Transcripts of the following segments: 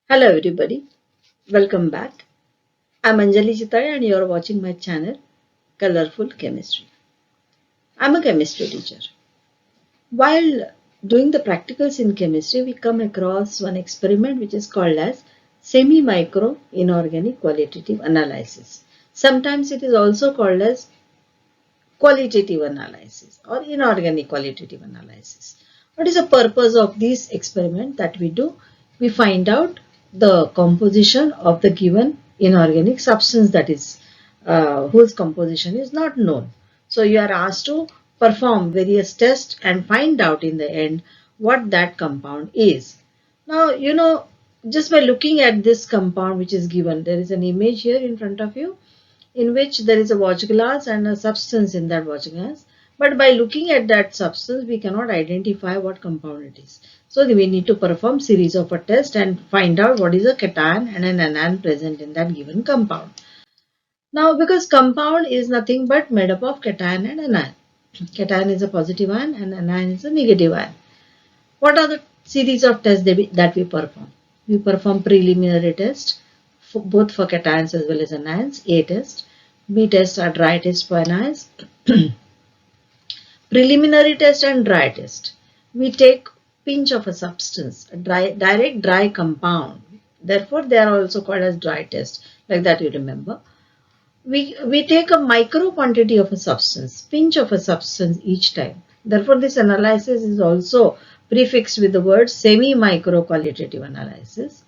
Hello everybody, welcome back. I'm Anjali Chitare and you're watching my channel Colorful Chemistry. I'm a chemistry teacher. While doing the practicals in chemistry, we come across one experiment which is called as semi-micro inorganic qualitative analysis. Sometimes it is also called as qualitative analysis or inorganic qualitative analysis. What is the purpose of this experiment that we do? We find out the composition of the given inorganic substance that is whose composition is not known. So you are asked to perform various tests and find out in the end what that compound is. Now, just by looking at this compound which is given, there is an image here in front of you in which there is a watch glass and a substance in that watch glass. But by looking at that substance, we cannot identify what compound it is. So we need to perform series of a test and find out what is a cation and an anion present in that given compound. Now, because compound is nothing but made up of cation and anion. Cation is a positive ion and anion is a negative ion. What are the series of tests that we perform? We perform preliminary test both for cations as well as anions, A test. B tests are dry test for anions. Preliminary test and dry test. We take pinch of a substance, a direct dry compound. Therefore, they are also called as dry test. Like that you remember. We take a micro quantity of a substance, pinch of a substance each time. Therefore, this analysis is also prefixed with the word semi-micro qualitative analysis.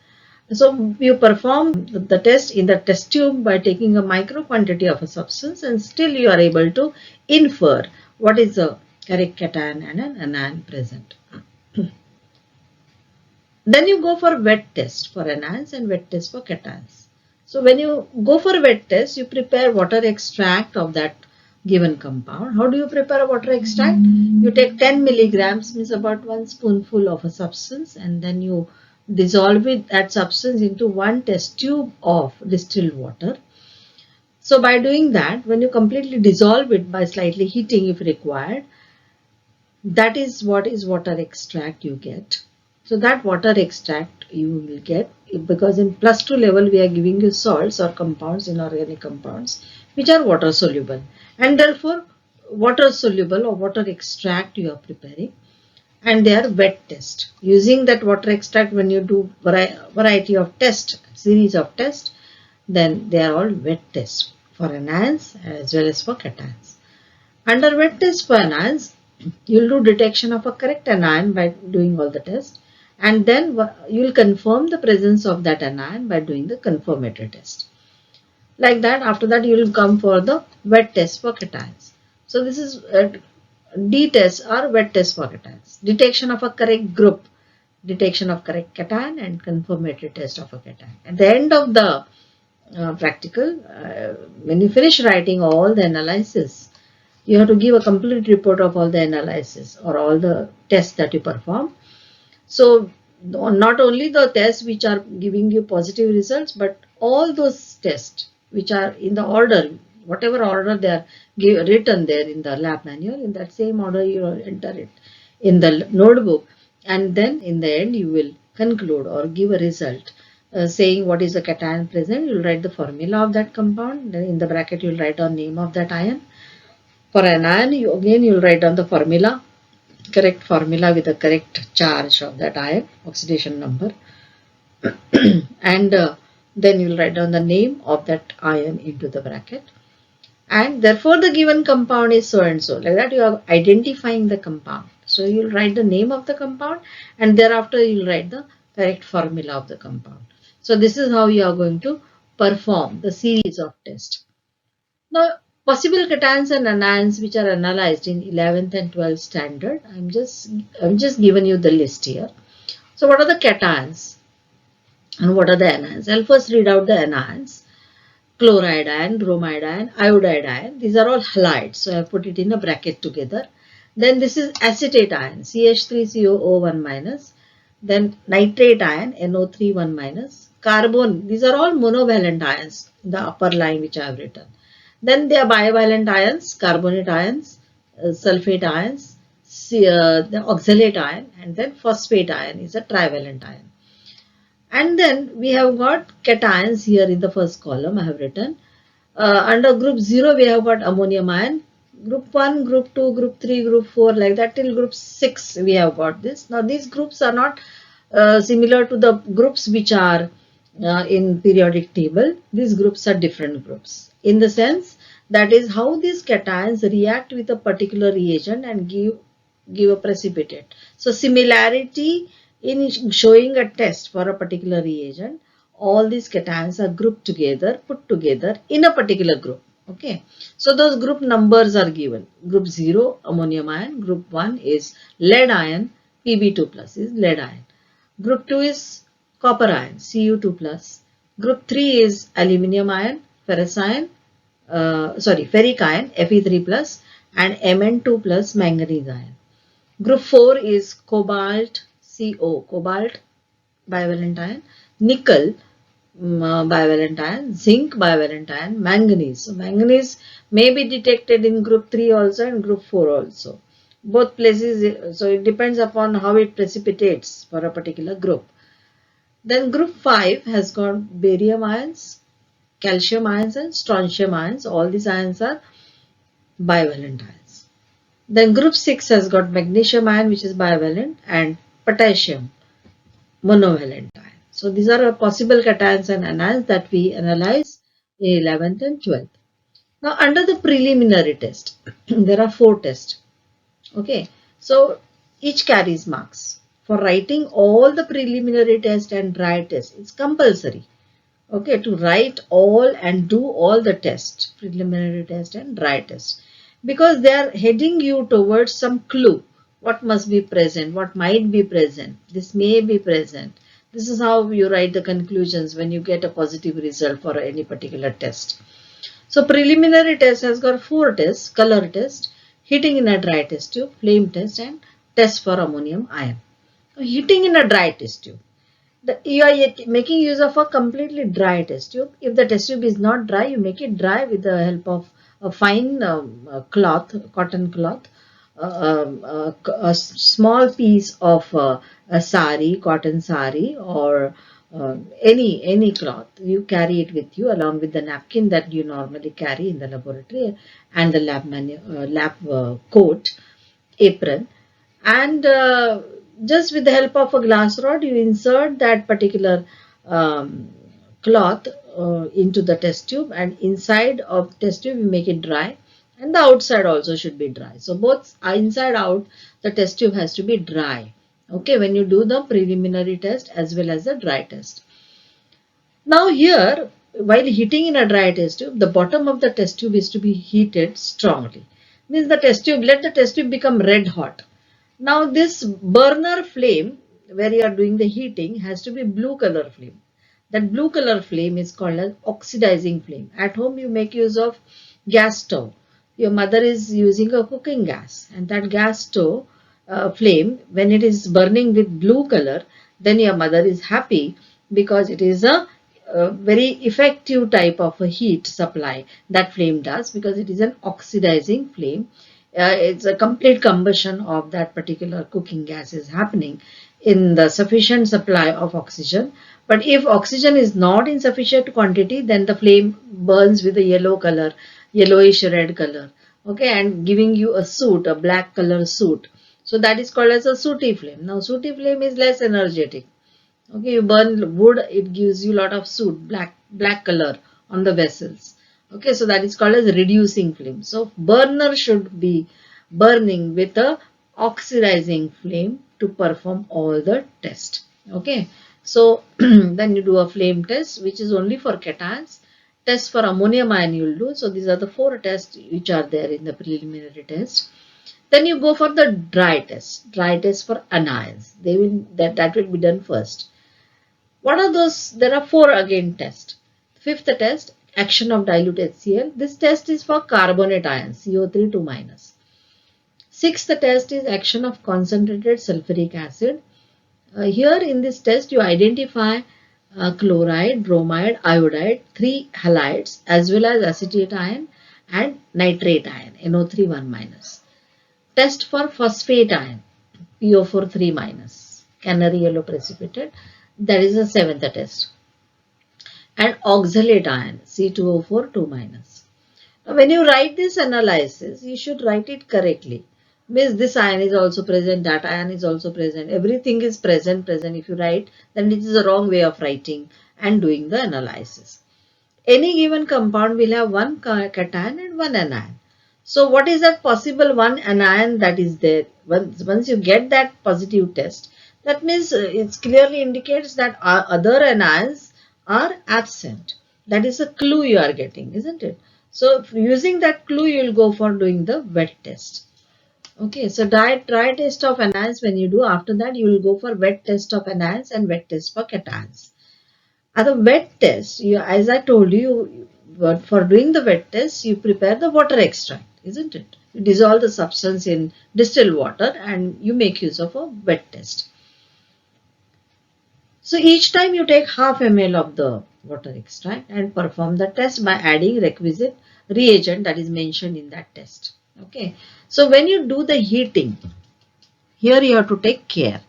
So you perform the test in the test tube by taking a micro quantity of a substance and still you are able to infer what is the correct cation and an anion present. Then you go for wet test for anions and wet test for cations. So when you go for wet test, you prepare water extract of that given compound. How do you prepare a water extract? You take 10 milligrams, means about 1 spoonful of a substance, and then you dissolve that substance into one test tube of distilled water. So by doing that, when you completely dissolve it by slightly heating if required, that is what is water extract you get. So that water extract you will get because in +2 level we are giving you salts or compounds, inorganic compounds, which are water soluble, and therefore water soluble or water extract you are preparing, and they are wet test. Using that water extract, when you do variety of test, series of test, then they are all wet test for anions as well as for cations. Under wet test for anions, you will do detection of a correct anion by doing all the tests, and then you will confirm the presence of that anion by doing the confirmatory test. Like that, after that you will come for the wet test for cations. So this is D tests or wet test for cations. Detection of a correct group, detection of correct cation, and confirmatory test of a cation. At the end of the practical, when you finish writing all the analysis, you have to give a complete report of all the analysis or all the tests that you perform. So not only the tests which are giving you positive results, but all those tests which are in the order, whatever order they are written there in the lab manual, in that same order you enter it in the notebook, and then in the end you will conclude or give a result saying what is the cation present. You will write the formula of that compound. Then in the bracket you will write down name of that ion. For an ion, you will write down the formula, correct formula with the correct charge of that ion, oxidation number, and then you will write down the name of that ion into the bracket. And therefore, the given compound is so and so. Like that, you are identifying the compound. So you will write the name of the compound, and thereafter you will write the correct formula of the compound. So this is how you are going to perform the series of tests. Now, possible cations and anions which are analyzed in 11th and 12th standard, I'm just given you the list here. So what are the cations and what are the anions? I'll first read out the anions. Chloride ion, bromide ion, iodide ion. These are all halides. So I have put it in a bracket together. Then this is acetate ion, CH3COO1 minus. Then nitrate ion, NO3 1 minus. Carbon, these are all monovalent ions, the upper line which I have written. Then there are bivalent ions, carbonate ions, sulfate ions, the oxalate ion, and then phosphate ion is a trivalent ion. And then we have got cations here in the first column I have written. Under group 0 we have got ammonium ion. Group 1, group 2, group 3, group 4, like that till group 6 we have got this. Now these groups are not similar to the groups which are in periodic table. These groups are different groups in the sense that is how these cations react with a particular reagent and give a precipitate. So similarity in showing a test for a particular reagent, all these cations are grouped together, put together in a particular group. Okay, so those group numbers are given. Group 0 ammonium ion, group 1 is lead ion, Pb2 plus is lead ion. Group 2 is copper ion, Cu2 plus. Group 3 is aluminium ion, ferrous ion, ferric ion, Fe3 plus, and Mn2 plus manganese ion. Group 4 is cobalt, Co, cobalt bivalent ion, nickel bivalent ion, zinc bivalent ion, manganese. So manganese may be detected in group 3 also and group 4 also. Both places, so it depends upon how it precipitates for a particular group. Then group 5 has got barium ions, calcium ions and strontium ions. All these ions are bivalent ions. Then group 6 has got magnesium ion which is bivalent and potassium monovalent ion. So these are possible cations and anions that we analyze in 11th and 12th. Now under the preliminary test, there are 4 tests. Okay, so each carries marks. For writing all the preliminary test and dry test, it's compulsory. Okay, to write all and do all the tests, preliminary test and dry test, because they are heading you towards some clue. What must be present, what might be present, this may be present. This is how you write the conclusions when you get a positive result for any particular test. So preliminary test has got 4 tests: color test, heating in a dry test tube, flame test, and test for ammonium ion. Heating in a dry test tube. You are making use of a completely dry test tube. If the test tube is not dry, you make it dry with the help of a fine cloth, cotton cloth, a small piece of a sari, cotton sari, or any cloth. You carry it with you along with the napkin that you normally carry in the laboratory and the lab coat, apron, and just with the help of a glass rod you insert that particular um, cloth into the test tube, and inside of test tube you make it dry, and the outside also should be dry. So both inside out the test tube has to be dry. Okay, when you do the preliminary test as well as the dry test. Now here, while heating in a dry test tube, the bottom of the test tube is to be heated strongly. Means the test tube, let the test tube become red hot. Now this burner flame where you are doing the heating has to be blue color flame. That blue color flame is called as oxidizing flame. At home you make use of gas stove. Your mother is using a cooking gas, and that gas stove flame, when it is burning with blue color, then your mother is happy because it is a very effective type of a heat supply that flame does, because it is an oxidizing flame. It's a complete combustion of that particular cooking gas is happening in the sufficient supply of oxygen. But if oxygen is not in sufficient quantity, then the flame burns with a yellow color, yellowish red color. Okay, and giving you a soot, a black color soot. So that is called as a sooty flame. Now sooty flame is less energetic. Okay, you burn wood, it gives you a lot of soot, black color on the vessels. Okay, so that is called as reducing flame. So burner should be burning with a oxidizing flame to perform all the test. Okay, so then you do a flame test which is only for cations. Test for ammonium ion you will do. So these are the 4 tests which are there in the preliminary test. Then you go for the dry test for anions. That will be done first. What are those? There are 4 again tests. Fifth test, action of dilute HCl. This test is for carbonate ions, CO3 2 minus. Sixth test is action of concentrated sulfuric acid. Here in this test you identify chloride, bromide, iodide, 3 halides as well as acetate ion and nitrate ion, NO3 1 minus. Test for phosphate ion, PO4 3 minus, canary yellow precipitate. That is the seventh test. And oxalate ion, C2O4 2 minus. Now, when you write this analysis, you should write it correctly. Means this ion is also present, that ion is also present, everything is present. If you write, then it is a wrong way of writing and doing the analysis. Any given compound will have one cation and one anion. So what is that possible one anion that is there? Once you get that positive test, that means it clearly indicates that other anions are absent. That is a clue you are getting, isn't it? So using that clue, you will go for doing the wet test. Okay, so dry test of anions when you do, after that you will go for wet test of anions and wet test for cations. At the wet test, as I told you, for doing the wet test, you prepare the water extract, isn't it? You dissolve the substance in distilled water and you make use of a wet test. So each time you take half ml of the water extract and perform the test by adding requisite reagent that is mentioned in that test. Okay. So when you do the heating, here you have to take care.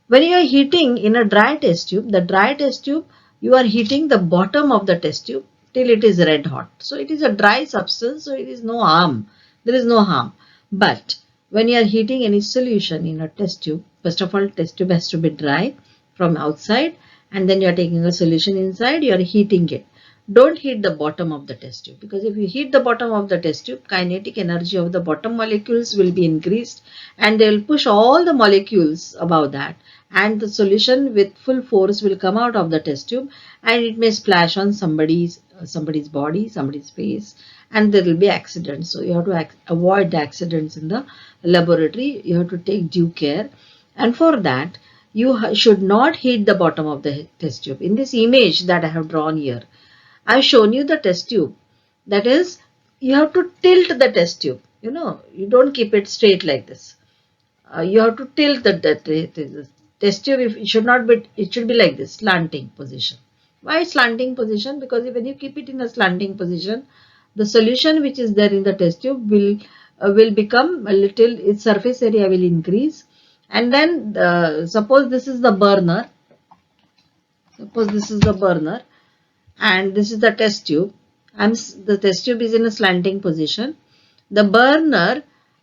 When you are heating in a dry test tube, the dry test tube, you are heating the bottom of the test tube till it is red hot. So it is a dry substance, so it is no harm. There is no harm. But when you are heating any solution in a test tube, first of all, test tube has to be dry from outside, and then you are taking a solution inside, you are heating it. Don't heat the bottom of the test tube, because if you heat the bottom of the test tube, kinetic energy of the bottom molecules will be increased and they will push all the molecules above that, and the solution with full force will come out of the test tube and it may splash on somebody's body, somebody's face, and there will be accidents. So you have to avoid the accidents in the laboratory. You have to take due care, and for that you should not heat the bottom of the test tube. In this image that I have drawn here, I have shown you the test tube. That is, you have to tilt the test tube. You don't keep it straight like this. You have to tilt the test tube. It should not be. It should be like this, slanting position. Why slanting position? Because when you keep it in a slanting position, the solution which is there in the test tube will become a little. Its surface area will increase, and then suppose this is the burner. Suppose this is the burner and this is the test tube. The test tube is in a slanting position. The burner,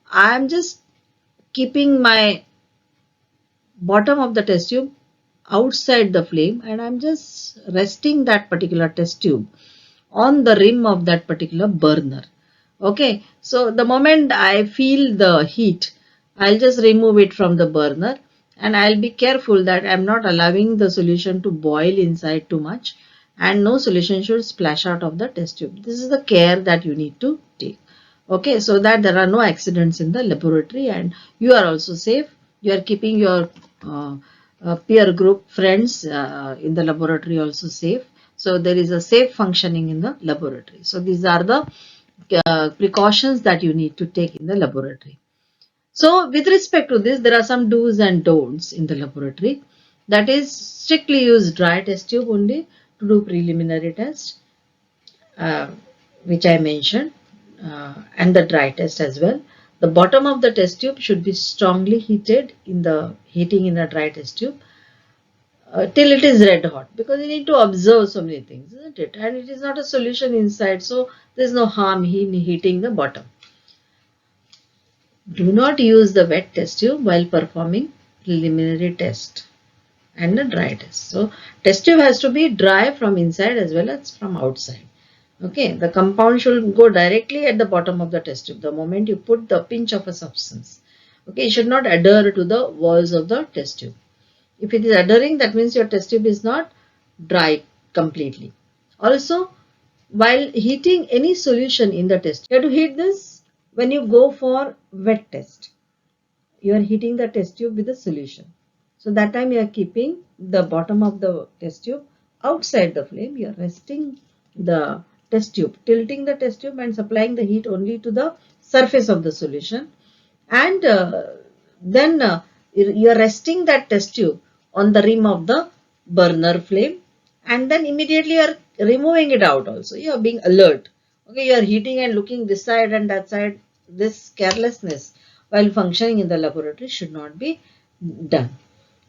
I am just keeping my bottom of the test tube outside the flame and I am just resting that particular test tube on the rim of that particular burner. Okay, so the moment I feel the heat, I'll just remove it from the burner and I'll be careful that I'm not allowing the solution to boil inside too much, and no solution should splash out of the test tube. This is the care that you need to take. Okay, so that there are no accidents in the laboratory and you are also safe. You are keeping your peer group friends in the laboratory also safe. So there is a safe functioning in the laboratory. So these are the precautions that you need to take in the laboratory. So with respect to this, there are some do's and don'ts in the laboratory. That is, strictly use dry test tube only to do preliminary test, which I mentioned, and the dry test as well. The bottom of the test tube should be strongly heated in the heating in a dry test tube till it is red hot, because you need to observe so many things, isn't it? And it is not a solution inside, so there is no harm in heating the bottom. Do not use the wet test tube while performing preliminary test and the dry test. So test tube has to be dry from inside as well as from outside. Okay, the compound should go directly at the bottom of the test tube the moment you put the pinch of a substance. Okay, it should not adhere to the walls of the test tube. If it is adhering, that means your test tube is not dry completely. Also, while heating any solution in the test, you have to heat this when you go for wet test. You are heating the test tube with the solution. So that time you are keeping the bottom of the test tube outside the flame. You are resting the test tube, tilting the test tube and supplying the heat only to the surface of the solution. And then you are resting that test tube on the rim of the burner flame, and then immediately you are removing it out also. You are being alert. Okay, you are heating and looking this side and that side. This carelessness while functioning in the laboratory should not be done.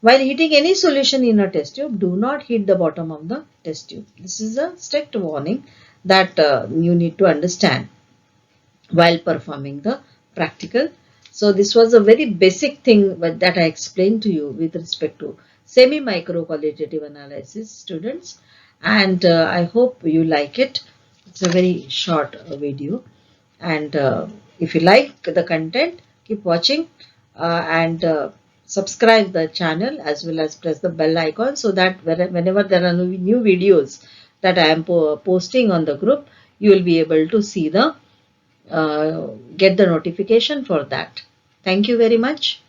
While heating any solution in a test tube, do not heat the bottom of the test tube. This is a strict warning that you need to understand while performing the practical. So this was a very basic thing that I explained to you with respect to semi-micro qualitative analysis, students, and I hope you like it. It's a very short video, and if you like the content, keep watching and subscribe the channel as well as press the bell icon so that whenever there are new videos that I am posting on the group, you will be able to see the get the notification for that. Thank you very much.